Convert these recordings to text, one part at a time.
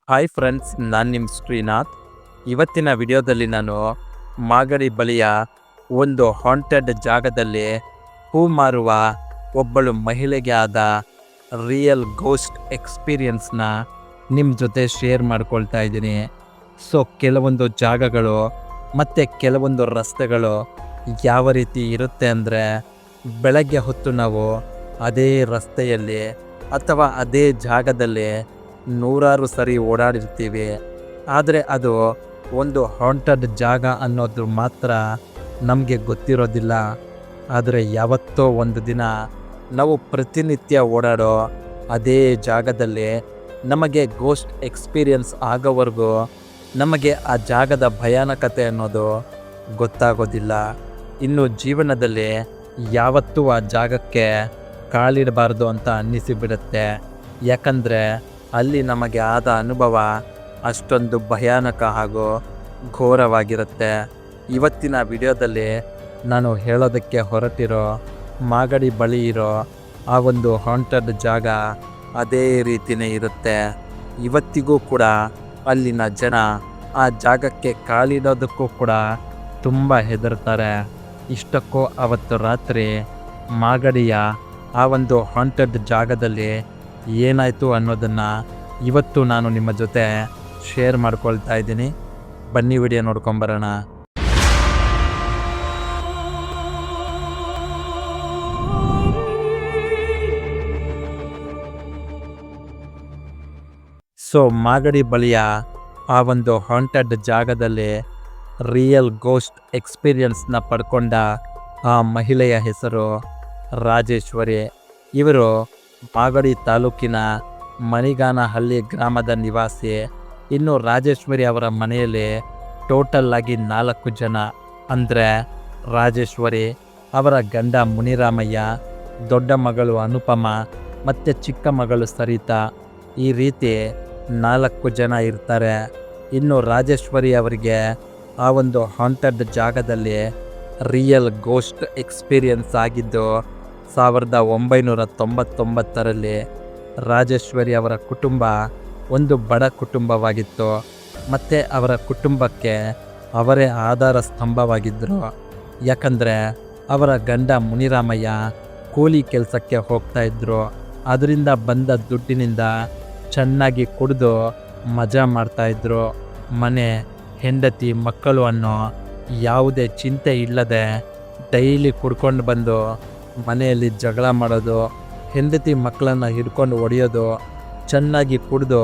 Hi friends, ನಾನು ನಿಮ್ಮ ಶ್ರೀನಾಥ್. ಇವತ್ತಿನ ವಿಡಿಯೋದಲ್ಲಿ ನಾನು ಮಾಗಡಿ ಬಳಿಯ ಒಂದು ಹಾಂಟೆಡ್ ಜಾಗದಲ್ಲಿ ಹೂ ಮಾರುವ ಒಬ್ಬಳು ಮಹಿಳೆಗೆ ಆದ ರಿಯಲ್ ಗೋಸ್ಟ್ ಎಕ್ಸ್ಪೀರಿಯನ್ಸ್ನ ನಿಮ್ಮ ಜೊತೆ ಶೇರ್ ಮಾಡ್ಕೊಳ್ತಾ ಇದ್ದೀನಿ. ಸೊ ಕೆಲವೊಂದು ಜಾಗಗಳು ಮತ್ತು ಕೆಲವೊಂದು ರಸ್ತೆಗಳು ಯಾವ ರೀತಿ ಇರುತ್ತೆ ಅಂದರೆ, ಬೆಳಗ್ಗೆ ಹೊತ್ತು ನಾವು ಅದೇ ರಸ್ತೆಯಲ್ಲಿ ಅಥವಾ ಅದೇ ಜಾಗದಲ್ಲಿ ನೂರಾರು ಸರಿ ಓಡಾಡಿರ್ತೀವಿ. ಆದರೆ ಅದು ಒಂದು ಹಾಂಟೆಡ್ ಜಾಗ ಅನ್ನೋದು ಮಾತ್ರ ನಮಗೆ ಗೊತ್ತಿರೋದಿಲ್ಲ. ಆದರೆ ಯಾವತ್ತೋ ಒಂದು ದಿನ ನಾವು ಪ್ರತಿನಿತ್ಯ ಓಡಾಡೋ ಅದೇ ಜಾಗದಲ್ಲಿ ನಮಗೆ ಗೋಸ್ಟ್ ಎಕ್ಸ್ಪೀರಿಯನ್ಸ್ ಆಗೋವರೆಗೂ ನಮಗೆ ಆ ಜಾಗದ ಭಯಾನಕತೆ ಅನ್ನೋದು ಗೊತ್ತಾಗೋದಿಲ್ಲ. ಇನ್ನು ಜೀವನದಲ್ಲಿ ಯಾವತ್ತೂ ಆ ಜಾಗಕ್ಕೆ ಕಾಲಿಡಬಾರ್ದು ಅಂತ ಅನ್ನಿಸಿಬಿಡುತ್ತೆ. ಯಾಕಂದರೆ ಅಲ್ಲಿ ನಮಗೆ ಆದ ಅನುಭವ ಅಷ್ಟೊಂದು ಭಯಾನಕ ಹಾಗೂ ಘೋರವಾಗಿರುತ್ತೆ. ಇವತ್ತಿನ ವಿಡಿಯೋದಲ್ಲಿ ನಾನು ಹೇಳೋದಕ್ಕೆ ಹೊರಟಿರೋ ಮಾಗಡಿ ಬಳಿ ಇರೋ ಆ ಒಂದು ಹಾಂಟೆಡ್ ಜಾಗ ಅದೇ ರೀತಿಯೇ ಇರುತ್ತೆ. ಇವತ್ತಿಗೂ ಕೂಡ ಅಲ್ಲಿನ ಜನ ಆ ಜಾಗಕ್ಕೆ ಕಾಲಿಡೋದಕ್ಕೂ ಕೂಡ ತುಂಬ ಹೆದರ್ತಾರೆ. ಇಷ್ಟಕ್ಕೂ ಅವತ್ತು ರಾತ್ರಿ ಮಾಗಡಿಯ ಆ ಒಂದು ಹಾಂಟೆಡ್ ಜಾಗದಲ್ಲಿ ಏನಾಯಿತು ಅನ್ನೋದನ್ನು ಇವತ್ತು ನಾನು ನಿಮ್ಮ ಜೊತೆ ಶೇರ್ ಮಾಡ್ಕೊಳ್ತಾ ಇದ್ದೀನಿ. ಬನ್ನಿ ವಿಡಿಯೋ ನೋಡ್ಕೊಂಬರೋಣ. ಸೊ ಮಾಗಡಿ ಬಳಿಯ ಆ ಒಂದು ಹಾಂಟೆಡ್ ಜಾಗದಲ್ಲಿ ರಿಯಲ್ ಗೋಸ್ಟ್ ಎಕ್ಸ್ಪೀರಿಯನ್ಸ್ನ ಪಡ್ಕೊಂಡ ಆ ಮಹಿಳೆಯ ಹೆಸರು ರಾಜೇಶ್ವರಿ. ಇವರು ಮಾಗಡಿ ತಾಲೂಕಿನ ಮಣಿಗಾನಹಳ್ಳಿ ಗ್ರಾಮದ ನಿವಾಸಿ. ಇನ್ನು ರಾಜೇಶ್ವರಿ ಅವರ ಮನೆಯಲ್ಲಿ ಟೋಟಲ್ ಆಗಿ 4 ಜನ. ಅಂದರೆ ರಾಜೇಶ್ವರಿ, ಅವರ ಗಂಡ ಮುನಿರಾಮಯ್ಯ, ದೊಡ್ಡ ಮಗಳು ಅನುಪಮ ಮತ್ತು ಚಿಕ್ಕ ಮಗಳು ಸರಿತಾ. ಈ ರೀತಿ 4 ಜನ ಇರ್ತಾರೆ. ಇನ್ನು ರಾಜೇಶ್ವರಿ ಅವರಿಗೆ ಆ ಒಂದು ಹಾಂಟೆಡ್ ಜಾಗದಲ್ಲಿ ರಿಯಲ್ ಗೋಸ್ಟ್ ಎಕ್ಸ್ಪೀರಿಯನ್ಸ್ ಆಗಿದ್ದು 1999ರಲ್ಲಿ. ರಾಜೇಶ್ವರಿ ಅವರ ಕುಟುಂಬ ಒಂದು ಬಡ ಕುಟುಂಬವಾಗಿತ್ತು ಮತ್ತು ಅವರ ಕುಟುಂಬಕ್ಕೆ ಅವರೇ ಆಧಾರ ಸ್ತಂಭವಾಗಿದ್ದರು. ಯಾಕಂದರೆ ಅವರ ಗಂಡ ಮುನಿರಾಮಯ್ಯ ಕೂಲಿ ಕೆಲಸಕ್ಕೆ ಹೋಗ್ತಾಯಿದ್ರು. ಅದರಿಂದ ಬಂದ ದುಡ್ಡಿನಿಂದ ಚೆನ್ನಾಗಿ ಕುಡಿದು ಮಜಾ ಮಾಡ್ತಾಯಿದ್ರು. ಮನೆ, ಹೆಂಡತಿ, ಮಕ್ಕಳು ಅನ್ನೋ ಯಾವುದೇ ಚಿಂತೆ ಇಲ್ಲದೆ ಡೈಲಿ ಕುಡ್ಕೊಂಡು ಬಂದು ಮನೆಯಲ್ಲಿ ಜಗಳ ಮಾಡೋದು, ಹೆಂಡತಿ ಮಕ್ಕಳನ್ನು ಹಿಡ್ಕೊಂಡು ಹೊಡೆಯೋದು, ಚೆನ್ನಾಗಿ ಕುಡಿದು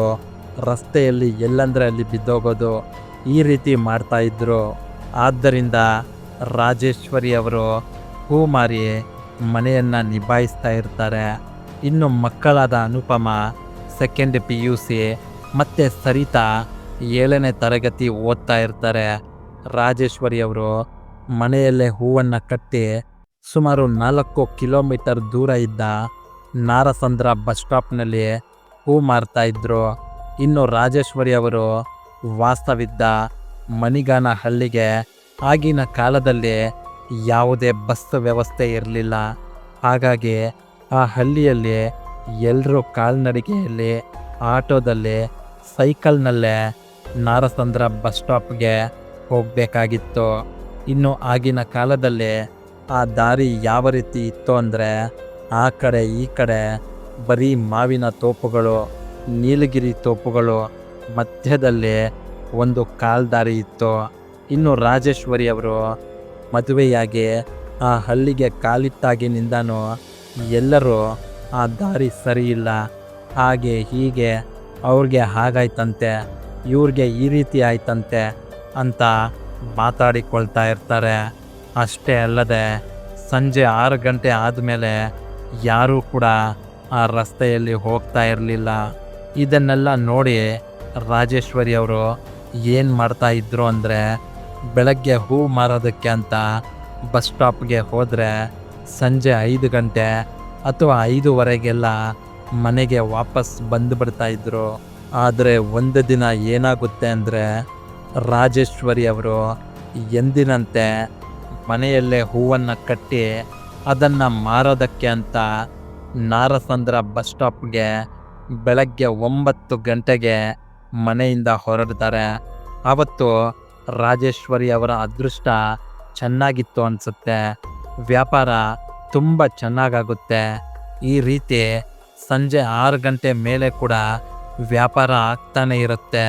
ರಸ್ತೆಯಲ್ಲಿ ಎಲ್ಲಂದರೆ ಅಲ್ಲಿ ಬಿದ್ದೋಗೋದು, ಈ ರೀತಿ ಮಾಡ್ತಾಯಿದ್ರು. ಆದ್ದರಿಂದ ರಾಜೇಶ್ವರಿ ಅವರು ಹೂ ಮಾರಿ ಮನೆಯನ್ನು ನಿಭಾಯಿಸ್ತಾ ಇರ್ತಾರೆ. ಇನ್ನು ಮಕ್ಕಳಾದ ಅನುಪಮ ಸೆಕೆಂಡ್ PUC ಮತ್ತು ಸರಿತಾ 7ನೇ ತರಗತಿ ಓದ್ತಾ ಇರ್ತಾರೆ. ರಾಜೇಶ್ವರಿ ಅವರು ಮನೆಯಲ್ಲೇ ಹೂವನ್ನು ಕಟ್ಟಿ ಸುಮಾರು 4 ಕಿಲೋಮೀಟರ್ ದೂರ ಇದ್ದ ನಾರಸಂದ್ರ ಬಸ್ ಸ್ಟಾಪ್ನಲ್ಲಿ ಹೂ ಮಾರ್ತಾಯಿದ್ರು. ಇನ್ನು ರಾಜೇಶ್ವರಿ ಅವರು ವಾಸವಿದ್ದ ಮಣಿಗಾನಹಳ್ಳಿಗೆ ಆಗಿನ ಕಾಲದಲ್ಲಿ ಯಾವುದೇ ಬಸ್ ವ್ಯವಸ್ಥೆ ಇರಲಿಲ್ಲ. ಹಾಗಾಗಿ ಆ ಹಳ್ಳಿಯಲ್ಲಿ ಎಲ್ಲರೂ ಕಾಲ್ನಡಿಗೆಯಲ್ಲಿ, ಆಟೋದಲ್ಲಿ, ಸೈಕಲ್ನಲ್ಲೇ ನಾರಸಂದ್ರ ಬಸ್ ಸ್ಟಾಪ್ಗೆ ಹೋಗಬೇಕಾಗಿತ್ತು. ಇನ್ನು ಆಗಿನ ಕಾಲದಲ್ಲಿ ಆ ದಾರಿ ಯಾವ ರೀತಿ ಇತ್ತು ಅಂದರೆ, ಆ ಕಡೆ ಈ ಕಡೆ ಬರೀ ಮಾವಿನ ತೋಪುಗಳು, ನೀಲಗಿರಿ ತೋಪುಗಳು, ಮಧ್ಯದಲ್ಲಿ ಒಂದು ಕಾಲ್ದಾರಿ ಇತ್ತು. ಇನ್ನು ರಾಜೇಶ್ವರಿ ಅವರು ಮದುವೆಯಾಗಿ ಆ ಹಳ್ಳಿಗೆ ಕಾಲಿಟ್ಟಾಗಿನಿಂದನೂ ಎಲ್ಲರೂ ಆ ದಾರಿ ಸರಿಯಿಲ್ಲ, ಹಾಗೆ ಹೀಗೆ ಅವ್ರಿಗೆ ಹಾಗಾಯ್ತಂತೆ, ಇವ್ರಿಗೆ ಈ ರೀತಿ ಆಯ್ತಂತೆ ಅಂತ ಮಾತಾಡಿಕೊಳ್ತಾ ಇರ್ತಾರೆ. ಅಷ್ಟೇ ಅಲ್ಲದೆ ಸಂಜೆ 6 ಗಂಟೆ ಆದಮೇಲೆ ಯಾರೂ ಕೂಡ ಆ ರಸ್ತೆಯಲ್ಲಿ ಹೋಗ್ತಾ ಇರಲಿಲ್ಲ. ಇದನ್ನೆಲ್ಲ ನೋಡಿ ರಾಜೇಶ್ವರಿ ಅವರು ಏನು ಮಾಡ್ತಾಯಿದ್ರು ಅಂದರೆ, ಬೆಳಗ್ಗೆ ಹೂ ಮಾರೋದಕ್ಕೆ ಅಂತ ಬಸ್ ಸ್ಟಾಪ್ಗೆ ಹೋದರೆ ಸಂಜೆ 5 ಗಂಟೆ ಅಥವಾ 5:15ಗೆಲ್ಲ ಮನೆಗೆ ವಾಪಸ್ ಬಂದುಬಿಡ್ತಾಯಿದ್ರು. ಆದರೆ ಒಂದು ದಿನ ಏನಾಗುತ್ತೆ ಅಂದರೆ, ರಾಜೇಶ್ವರಿ ಅವರು ಎಂದಿನಂತೆ ಮನೆಯಲ್ಲೇ ಹೂವನ್ನು ಕಟ್ಟಿ ಅದನ್ನು ಮಾರೋದಕ್ಕೆ ಅಂತ ನಾರಸಂದ್ರ ಬಸ್ ಸ್ಟಾಪ್ಗೆ ಬೆಳಗ್ಗೆ 9 ಗಂಟೆಗೆ ಮನೆಯಿಂದ ಹೊರಡ್ತಾರೆ. ಆವತ್ತು ರಾಜೇಶ್ವರಿ ಅವರ ಅದೃಷ್ಟ ಚೆನ್ನಾಗಿತ್ತು ಅನಿಸುತ್ತೆ. ವ್ಯಾಪಾರ ತುಂಬ ಚೆನ್ನಾಗಾಗುತ್ತೆ. ಈ ರೀತಿ ಸಂಜೆ 6 ಗಂಟೆ ಮೇಲೆ ಕೂಡ ವ್ಯಾಪಾರ ಆಗ್ತಾನೆ ಇರುತ್ತೆ.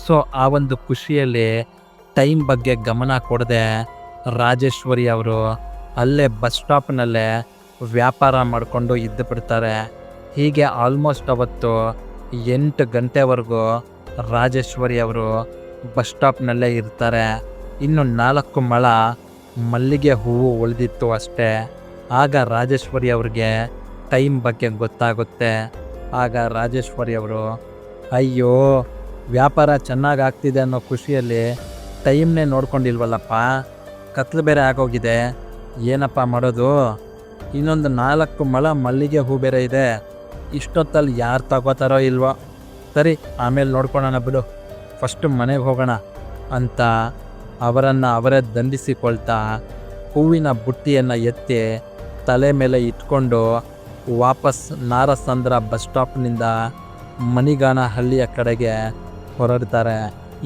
ಸೊ ಆ ಒಂದು ಖುಷಿಯಲ್ಲಿ ಟೈಮ್ ಬಗ್ಗೆ ಗಮನ ಕೊಡದೆ ರಾಜೇಶ್ವರಿ ಅವರು ಅಲ್ಲೇ ಬಸ್ ಸ್ಟಾಪ್ನಲ್ಲೇ ವ್ಯಾಪಾರ ಮಾಡಿಕೊಂಡು ಇದ್ದು ಬಿಡ್ತಾರೆ. ಹೀಗೆ ಆಲ್ಮೋಸ್ಟ್ ಅವತ್ತು 8 ಗಂಟೆವರೆಗೂ ರಾಜೇಶ್ವರಿ ಅವರು ಬಸ್ ಸ್ಟಾಪ್ನಲ್ಲೇ ಇರ್ತಾರೆ. ಇನ್ನು 4 ಮೊಳ ಮಲ್ಲಿಗೆ ಹೂವು ಉಳಿದಿತ್ತು ಅಷ್ಟೇ. ಆಗ ರಾಜೇಶ್ವರಿ ಅವ್ರಿಗೆ ಟೈಮ್ ಬಗ್ಗೆ ಗೊತ್ತಾಗುತ್ತೆ. ಆಗ ರಾಜೇಶ್ವರಿ ಅವರು, ಅಯ್ಯೋ ವ್ಯಾಪಾರ ಚೆನ್ನಾಗಿ ಆಗ್ತಿದೆ ಅನ್ನೋ ಖುಷಿಯಲ್ಲಿ ಟೈಮ್ನೇ ನೋಡ್ಕೊಂಡಿಲ್ವಲ್ಲಪ್ಪ, ಕತ್ಲು ಬೇರೆ ಆಗೋಗಿದೆ, ಏನಪ್ಪ ಮಾಡೋದು? ಇನ್ನೊಂದು 4 ಮೊಳ ಮಲ್ಲಿಗೆ ಹೂ ಬೇರೆ ಇದೆ, ಇಷ್ಟೊತ್ತಲ್ಲಿ ಯಾರು ತಗೋತಾರೋ ಇಲ್ವೋ, ಸರಿ ಆಮೇಲೆ ನೋಡ್ಕೊಳ್ಳೋಣ ಬಿಡು, ಫಸ್ಟು ಮನೆಗೆ ಹೋಗೋಣ ಅಂತ ಅವರನ್ನು ಅವರೇ ದಂಡಿಸಿಕೊಳ್ತಾ ಹೂವಿನ ಬುಟ್ಟಿಯನ್ನು ಎತ್ತಿ ತಲೆ ಮೇಲೆ ಇಟ್ಕೊಂಡು ವಾಪಸ್ ನಾರಸಂದ್ರ ಬಸ್ ಸ್ಟಾಪ್ನಿಂದ ಮನಿಗಾನಹಳ್ಳಿಯ ಕಡೆಗೆ ಹೊರಡ್ತಾರೆ.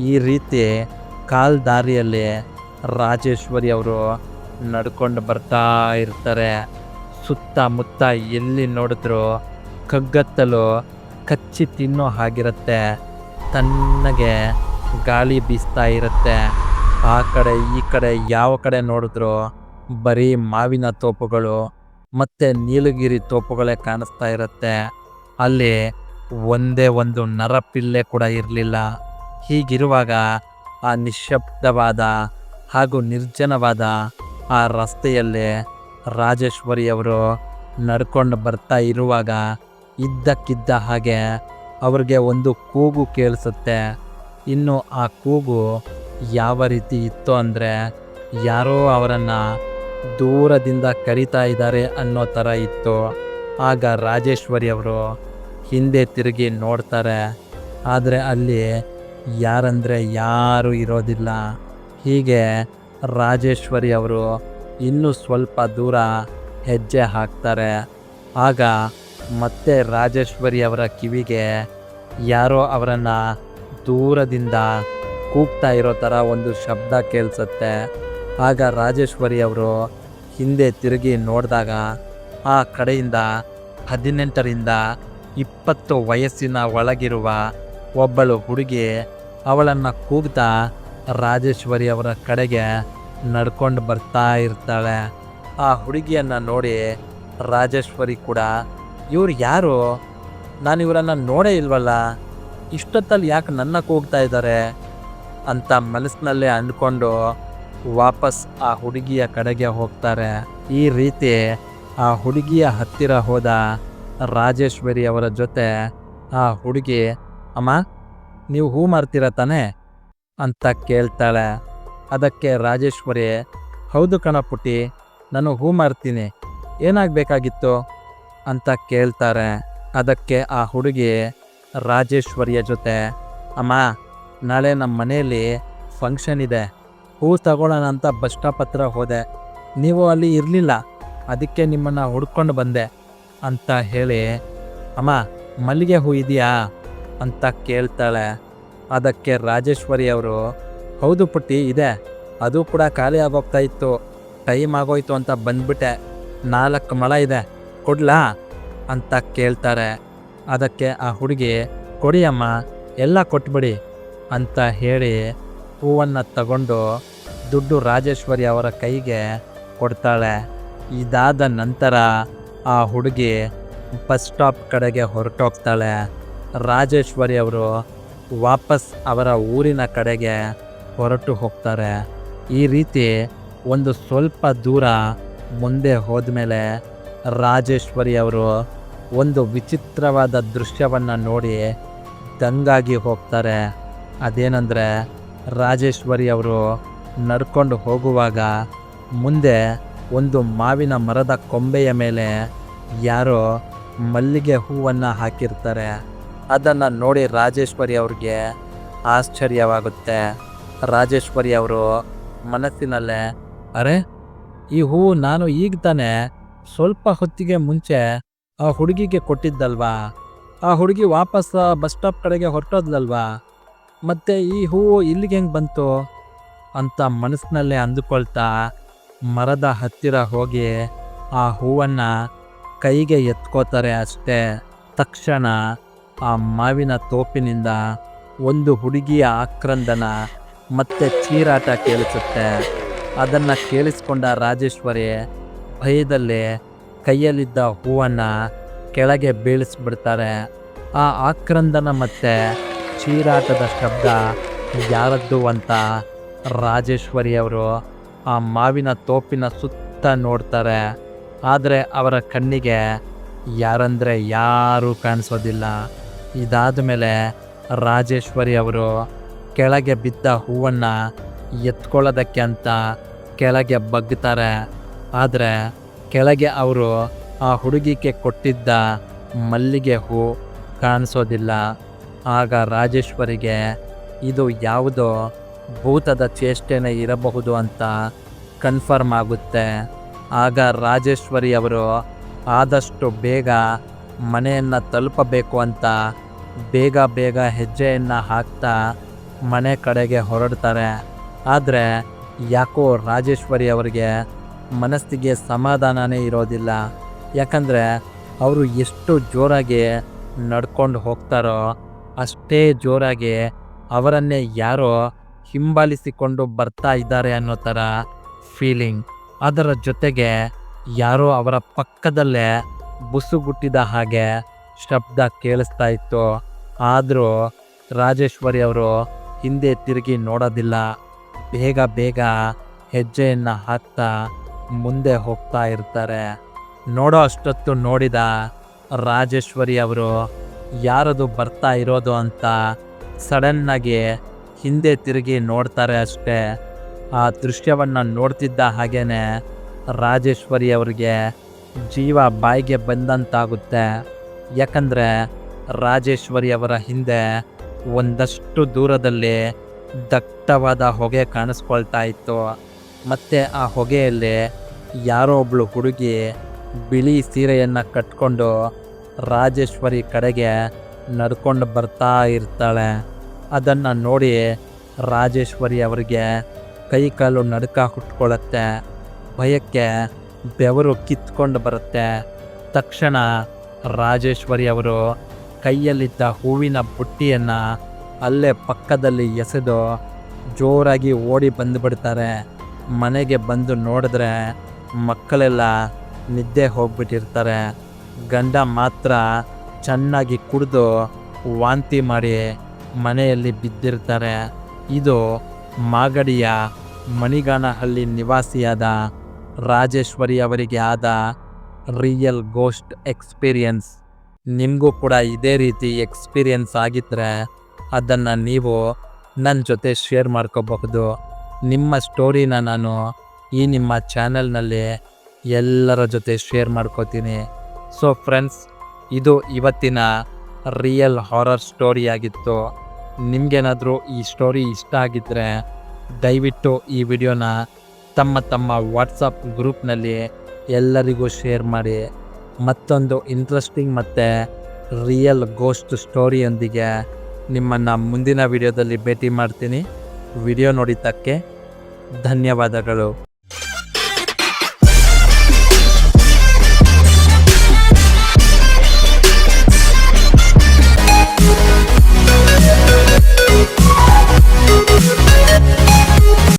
ಈ ರೀತಿ ಕಾಲ್ ದಾರಿಯಲ್ಲಿ ರಾಜೇಶ್ವರಿ ಅವರು ನಡ್ಕೊಂಡು ಬರ್ತಾ ಇರ್ತಾರೆ. ಸುತ್ತಮುತ್ತ ಎಲ್ಲಿ ನೋಡಿದ್ರು ಕಗ್ಗತ್ತಲು ಕಚ್ಚಿ ತಿನ್ನೋ ಹಾಗಿರುತ್ತೆ. ತಣ್ಣಗೆ ಗಾಳಿ ಬೀಸ್ತಾ ಇರುತ್ತೆ. ಆ ಕಡೆ ಈ ಕಡೆ ಯಾವ ಕಡೆ ನೋಡಿದ್ರು ಬರೀ ಮಾವಿನ ತೋಪುಗಳು ಮತ್ತು ನೀಲಗಿರಿ ತೋಪುಗಳೇ ಕಾಣಿಸ್ತಾ ಇರುತ್ತೆ. ಅಲ್ಲಿ ಒಂದೇ ಒಂದು ನರಪಿಲ್ಲೆ ಕೂಡ ಇರಲಿಲ್ಲ. ಹೀಗಿರುವಾಗ ಆ ನಿಶ್ಶಬ್ದವಾದ ಹಾಗೂ ನಿರ್ಜನವಾದ ಆ ರಸ್ತೆಯಲ್ಲಿ ರಾಜೇಶ್ವರಿ ಅವರು ನಡ್ಕೊಂಡು ಬರ್ತಾ ಇರುವಾಗ ಇದ್ದಕ್ಕಿದ್ದ ಹಾಗೆ ಅವ್ರಿಗೆ ಒಂದು ಕೂಗು ಕೇಳಿಸುತ್ತೆ. ಇನ್ನು ಆ ಕೂಗು ಯಾವ ರೀತಿ ಇತ್ತು ಅಂದರೆ, ಯಾರೋ ಅವರನ್ನು ದೂರದಿಂದ ಕರೀತಾ ಇದ್ದಾರೆ ಅನ್ನೋ ಥರ ಇತ್ತು. ಆಗ ರಾಜೇಶ್ವರಿ ಅವರು ಹಿಂದೆ ತಿರುಗಿ ನೋಡ್ತಾರೆ. ಆದರೆ ಅಲ್ಲಿ ಯಾರಂದರೆ ಯಾರೂ ಇರೋದಿಲ್ಲ. ಹೀಗೆ ರಾಜೇಶ್ವರಿ ಅವರು ಇನ್ನೂ ಸ್ವಲ್ಪ ದೂರ ಹೆಜ್ಜೆ ಹಾಕ್ತಾರೆ. ಆಗ ಮತ್ತೆ ರಾಜೇಶ್ವರಿ ಅವರ ಕಿವಿಗೆ ಯಾರೋ ಅವರನ್ನು ದೂರದಿಂದ ಕೂಗ್ತಾ ಇರೋ ಥರ ಒಂದು ಶಬ್ದ ಕೇಳಿಸುತ್ತೆ. ಆಗ ರಾಜೇಶ್ವರಿ ಅವರು ಹಿಂದೆ ತಿರುಗಿ ನೋಡಿದಾಗ ಆ ಕಡೆಯಿಂದ 18ರಿಂದ 20 ವಯಸ್ಸಿನ ಒಳಗಿರುವ ಒಬ್ಬಳು ಹುಡುಗಿ ಅವಳನ್ನು ಕೂಗ್ತಾ ರಾಜೇಶ್ವರಿ ಅವರ ಕಡೆಗೆ ನಡ್ಕೊಂಡು ಬರ್ತಾ ಇರ್ತಾಳೆ. ಆ ಹುಡುಗಿಯನ್ನು ನೋಡಿ ರಾಜೇಶ್ವರಿ ಕೂಡ, ಇವ್ರು ಯಾರು? ನಾನು ಇವರನ್ನು ನೋಡೇ ಇಲ್ವಲ್ಲ, ಇಷ್ಟೊತ್ತಲ್ಲಿ ಯಾಕೆ ನನ್ನ ಕೂಗ್ತಾ ಇದ್ದಾರೆ ಅಂತ ಮನಸ್ಸಿನಲ್ಲೇ ಅಂದ್ಕೊಂಡು ವಾಪಸ್ ಆ ಹುಡುಗಿಯ ಕಡೆಗೆ ಹೋಗ್ತಾರೆ. ಈ ರೀತಿ ಆ ಹುಡುಗಿಯ ಹತ್ತಿರ ಹೋದ ರಾಜೇಶ್ವರಿ ಅವರ ಜೊತೆ ಆ ಹುಡುಗಿ, ಅಮ್ಮ ನೀವು ಹೂ ಮಾರ್ತೀರ ತಾನೆ ಅಂತ ಕೇಳ್ತಾಳೆ. ಅದಕ್ಕೆ ರಾಜೇಶ್ವರಿ, ಹೌದು ಕಣ ಪುಟ್ಟಿ, ನಾನು ಹೂ ಮಾರ್ತೀನಿ, ಏನಾಗಬೇಕಾಗಿತ್ತು ಅಂತ ಕೇಳ್ತಾರೆ. ಅದಕ್ಕೆ ಆ ಹುಡುಗಿ ರಾಜೇಶ್ವರಿಯ ಜೊತೆ, ಅಮ್ಮ ನಾಳೆ ನಮ್ಮ ಮನೆಯಲ್ಲಿ ಫಂಕ್ಷನ್ ಇದೆ, ಹೂ ತಗೊಳ್ಳೋಣ ಅಂತ ಬಸ್ ಸ್ಟಾಪ್ ಹತ್ರ ಹೋದೆ, ನೀವು ಅಲ್ಲಿ ಇರಲಿಲ್ಲ, ಅದಕ್ಕೆ ನಿಮ್ಮನ್ನು ಹುಡ್ಕೊಂಡು ಬಂದೆ ಅಂತ ಹೇಳಿ, ಅಮ್ಮ ಮಲ್ಲಿಗೆ ಹೂ ಇದೆಯಾ ಅಂತ ಕೇಳ್ತಾಳೆ. ಅದಕ್ಕೆ ರಾಜೇಶ್ವರಿ ಅವರು, ಹೌದು ಪುಟ್ಟಿ ಇದೆ, ಅದು ಕೂಡ ಖಾಲಿ ಆಗೋಗ್ತಾ ಇತ್ತು, ಟೈಮ್ ಆಗೋಯ್ತು ಅಂತ ಬಂದ್ಬಿಟ್ಟೆ, 4 ಮೊಳ ಇದೆ, ಕೊಡ್ಲಾ ಅಂತ ಕೇಳ್ತಾರೆ. ಅದಕ್ಕೆ ಆ ಹುಡುಗಿ, ಕೊಡಿ ಅಮ್ಮ, ಎಲ್ಲ ಕೊಟ್ಬಿಡಿ ಅಂತ ಹೇಳಿ ಹೂವನ್ನು ತಗೊಂಡು ದುಡ್ಡು ರಾಜೇಶ್ವರಿ ಅವರ ಕೈಗೆ ಕೊಡ್ತಾಳೆ. ಇದಾದ ನಂತರ ಆ ಹುಡುಗಿ ಬಸ್ ಸ್ಟಾಪ್ ಕಡೆಗೆ ಹೊರಟೋಗ್ತಾಳೆ. ರಾಜೇಶ್ವರಿ ಅವರು ವಾಪಸ್ ಅವರ ಊರಿನ ಕಡೆಗೆ ಹೊರಟು ಹೋಗ್ತಾರೆ. ಈ ರೀತಿ ಒಂದು ಸ್ವಲ್ಪ ದೂರ ಮುಂದೆ ಹೋದ್ಮೇಲೆ ರಾಜೇಶ್ವರಿ ಅವರು ಒಂದು ವಿಚಿತ್ರವಾದ ದೃಶ್ಯವನ್ನು ನೋಡಿ ದಂಗಾಗಿ ಹೋಗ್ತಾರೆ. ಅದೇನೆಂದರೆ, ರಾಜೇಶ್ವರಿ ಅವರು ನಡ್ಕೊಂಡು ಹೋಗುವಾಗ ಮುಂದೆ ಒಂದು ಮಾವಿನ ಮರದ ಕೊಂಬೆಯ ಮೇಲೆ ಯಾರೋ ಮಲ್ಲಿಗೆ ಹೂವನ್ನು ಹಾಕಿರ್ತಾರೆ. ಅದನ್ನು ನೋಡಿ ರಾಜೇಶ್ವರಿ ಅವ್ರಿಗೆ ಆಶ್ಚರ್ಯವಾಗುತ್ತೆ. ರಾಜೇಶ್ವರಿ ಅವರು ಮನಸ್ಸಿನಲ್ಲೇ, ಅರೆ ಈ ಹೂವು ನಾನು ಈಗ ತಾನೇ ಸ್ವಲ್ಪ ಹೊತ್ತಿಗೆ ಮುಂಚೆ ಆ ಹುಡುಗಿಗೆ ಕೊಟ್ಟಿದ್ದಲ್ವಾ, ಆ ಹುಡುಗಿ ವಾಪಸ್ ಬಸ್ ಸ್ಟಾಪ್ ಕಡೆಗೆ ಹೊರಟೋದ್ಲಲ್ವಾ, ಮತ್ತು ಈ ಹೂವು ಇಲ್ಲಿಗೆ ಹೆಂಗೆ ಬಂತು ಅಂತ ಮನಸ್ಸಿನಲ್ಲೇ ಅಂದುಕೊಳ್ತಾ ಮರದ ಹತ್ತಿರ ಹೋಗಿ ಆ ಹೂವನ್ನು ಕೈಗೆ ಎತ್ಕೋತಾರೆ ಅಷ್ಟೇ. ತಕ್ಷಣ ಆ ಮಾವಿನ ತೋಪಿನಿಂದ ಒಂದು ಹುಡುಗಿಯ ಆಕ್ರಂದನ ಮತ್ತೆ ಚೀರಾಟ ಕೇಳಿಸುತ್ತೆ. ಅದನ್ನು ಕೇಳಿಸ್ಕೊಂಡ ರಾಜೇಶ್ವರಿ ಭಯದಲ್ಲಿ ಕೈಯಲ್ಲಿದ್ದ ಹೂವನ್ನು ಕೆಳಗೆ ಬೀಳಿಸ್ಬಿಡ್ತಾರೆ. ಆ ಆಕ್ರಂದನ ಮತ್ತು ಚೀರಾಟದ ಶಬ್ದ ಯಾರದ್ದು ಅಂತ ರಾಜೇಶ್ವರಿಯವರು ಆ ಮಾವಿನ ತೋಪಿನ ಸುತ್ತ ನೋಡ್ತಾರೆ. ಆದರೆ ಅವರ ಕಣ್ಣಿಗೆ ಯಾರಂದರೆ ಯಾರೂ ಕಾಣಿಸೋದಿಲ್ಲ. ಇದಾದ ಮೇಲೆ ರಾಜೇಶ್ವರಿ ಅವರು ಕೆಳಗೆ ಬಿದ್ದ ಹೂವನ್ನು ಎತ್ಕೊಳ್ಳೋದಕ್ಕೆ ಅಂತ ಕೆಳಗೆ ಬಗ್ತಾರೆ. ಆದರೆ ಕೆಳಗೆ ಅವರು ಆ ಹುಡುಗಿಗೆ ಕೊಟ್ಟಿದ್ದ ಮಲ್ಲಿಗೆ ಹೂ ಕಾಣಿಸೋದಿಲ್ಲ. ಆಗ ರಾಜೇಶ್ವರಿಗೆ ಇದು ಯಾವುದೋ ಭೂತದ ಚೇಷ್ಟೆನೇ ಇರಬಹುದು ಅಂತ ಕನ್ಫರ್ಮ್ ಆಗುತ್ತೆ. ಆಗ ರಾಜೇಶ್ವರಿ ಅವರು ಆದಷ್ಟು ಬೇಗ ಮನೆಯನ್ನು ತಲುಪಬೇಕು ಅಂತ ಬೇಗ ಹೆಜ್ಜೆಯನ್ನು ಹಾಕ್ತಾ ಮನೆ ಕಡೆಗೆ ಹೊರಡ್ತಾರೆ. ಆದರೆ ಯಾಕೋ ರಾಜೇಶ್ವರಿ ಅವರಿಗೆ ಮನಸ್ಸಿಗೆ ಸಮಾಧಾನನೇ ಇರೋದಿಲ್ಲ. ಯಾಕಂದರೆ ಅವರು ಎಷ್ಟು ಜೋರಾಗಿ ನಡ್ಕೊಂಡು ಹೋಗ್ತಾರೋ ಅಷ್ಟೇ ಜೋರಾಗಿ ಅವರನ್ನೇ ಯಾರೋ ಹಿಂಬಾಲಿಸಿಕೊಂಡು ಬರ್ತಾ ಇದ್ದಾರೆ ಅನ್ನೋ ಥರ ಫೀಲಿಂಗ್. ಅದರ ಜೊತೆಗೆ ಯಾರೋ ಅವರ ಪಕ್ಕದಲ್ಲೇ ಬುಸುಗುಟ್ಟಿದ ಹಾಗೆ ಶಬ್ದ ಕೇಳಿಸ್ತಾ ಇತ್ತು. ಆದರೂ ರಾಜೇಶ್ವರಿ ಅವರು ಹಿಂದೆ ತಿರುಗಿ ನೋಡೋದಿಲ್ಲ. ಬೇಗ ಹೆಜ್ಜೆಯನ್ನು ಹಾಕ್ತಾ ಮುಂದೆ ಹೋಗ್ತಾ ಇರ್ತಾರೆ. ನೋಡೋ ಅಷ್ಟೊತ್ತು ನೋಡಿದ ರಾಜೇಶ್ವರಿ ಅವರು ಯಾರದು ಬರ್ತಾ ಇರೋದು ಅಂತ ಸಡನ್ನಾಗಿ ಹಿಂದೆ ತಿರುಗಿ ನೋಡ್ತಾರೆ ಅಷ್ಟೇ. ಆ ದೃಶ್ಯವನ್ನು ನೋಡ್ತಿದ್ದ ಹಾಗೇನೆ ರಾಜೇಶ್ವರಿ ಅವರಿಗೆ ಜೀವ ಬಾಯಿಗೆ ಬಂದಂತಾಗುತ್ತೆ. ಯಾಕಂದರೆ ರಾಜೇಶ್ವರಿ ಅವರ ಹಿಂದೆ ಒಂದಷ್ಟು ದೂರದಲ್ಲಿ ದಟ್ಟವಾದ ಹೊಗೆ ಕಾಣಿಸ್ಕೊಳ್ತಾ ಇತ್ತು. ಮತ್ತು ಆ ಹೊಗೆಯಲ್ಲಿ ಯಾರೋ ಒಬ್ಳು ಹುಡುಗಿ ಬಿಳಿ ಸೀರೆಯನ್ನು ಕಟ್ಕೊಂಡು ರಾಜೇಶ್ವರಿ ಕಡೆಗೆ ನಡ್ಕೊಂಡು ಬರ್ತಾ ಇರ್ತಾಳೆ. ಅದನ್ನು ನೋಡಿ ರಾಜೇಶ್ವರಿ ಅವರಿಗೆ ಕೈಕಾಲು ನಡುಕ ಹುಟ್ಕೊಳ್ಳುತ್ತೆ. ಭಯಕ್ಕೆ ಬೆವರು ಕಿತ್ಕೊಂಡು ಬರುತ್ತೆ. ತಕ್ಷಣ ರಾಜೇಶ್ವರಿ ಅವರು ಕೈಯಲ್ಲಿದ್ದ ಹೂವಿನ ಬುಟ್ಟಿಯನ್ನು ಅಲ್ಲೇ ಪಕ್ಕದಲ್ಲಿ ಎಸೆದು ಜೋರಾಗಿ ಓಡಿ ಬಂದುಬಿಡ್ತಾರೆ. ಮನೆಗೆ ಬಂದು ನೋಡಿದ್ರೆ ಮಕ್ಕಳೆಲ್ಲ ನಿದ್ದೆ ಹೋಗ್ಬಿಟ್ಟಿರ್ತಾರೆ. ಗಂಡ ಮಾತ್ರ ಚೆನ್ನಾಗಿ ಕುಡಿದು ವಾಂತಿ ಮಾಡಿ ಮನೆಯಲ್ಲಿ ಬಿದ್ದಿರ್ತಾರೆ. ಇದು ಮಾಗಡಿಯ ಮಣಿಗಾನಹಳ್ಳಿ ನಿವಾಸಿಯಾದ ರಾಜೇಶ್ವರಿ ಅವರಿಗೆ ಆದ ರಿಯಲ್ ಗೋಸ್ಟ್ ಎಕ್ಸ್ಪೀರಿಯನ್ಸ್. ನಿಮಗೂ ಕೂಡ ಇದೇ ರೀತಿ ಎಕ್ಸ್ಪೀರಿಯನ್ಸ್ ಆಗಿದ್ದರೆ ಅದನ್ನು ನೀವು ನನ್ನ ಜೊತೆ ಶೇರ್ ಮಾಡ್ಕೋಬಹುದು. ನಿಮ್ಮ ಸ್ಟೋರಿನ ನಾನು ಈ ನಿಮ್ಮ ಚಾನಲ್ನಲ್ಲಿ ಎಲ್ಲರ ಜೊತೆ ಶೇರ್ ಮಾಡ್ಕೋತೀನಿ. ಸೊ ಫ್ರೆಂಡ್ಸ್, ಇದು ಇವತ್ತಿನ ರಿಯಲ್ ಹಾರರ್ ಸ್ಟೋರಿ ಆಗಿತ್ತು. ನಿಮಗೇನಾದರೂ ಈ ಸ್ಟೋರಿ ಇಷ್ಟ ಆಗಿದ್ದರೆ ದಯವಿಟ್ಟು ಈ ವಿಡಿಯೋನ ತಮ್ಮ ವಾಟ್ಸಪ್ ಗ್ರೂಪ್ನಲ್ಲಿ ಎಲ್ಲರಿಗೂ ಶೇರ್ ಮಾಡಿ. ಮತ್ತೊಂದು ಇಂಟ್ರೆಸ್ಟಿಂಗ್ ಮತ್ತು ರಿಯಲ್ ಗೋಸ್ಟ್ ಸ್ಟೋರಿಯೊಂದಿಗೆ ನಿಮ್ಮನ್ನು ಮುಂದಿನ ವಿಡಿಯೋದಲ್ಲಿ ಭೇಟಿ ಮಾಡ್ತೀನಿ. ವಿಡಿಯೋ ನೋಡಿದ್ದಕ್ಕೆ ಧನ್ಯವಾದಗಳು.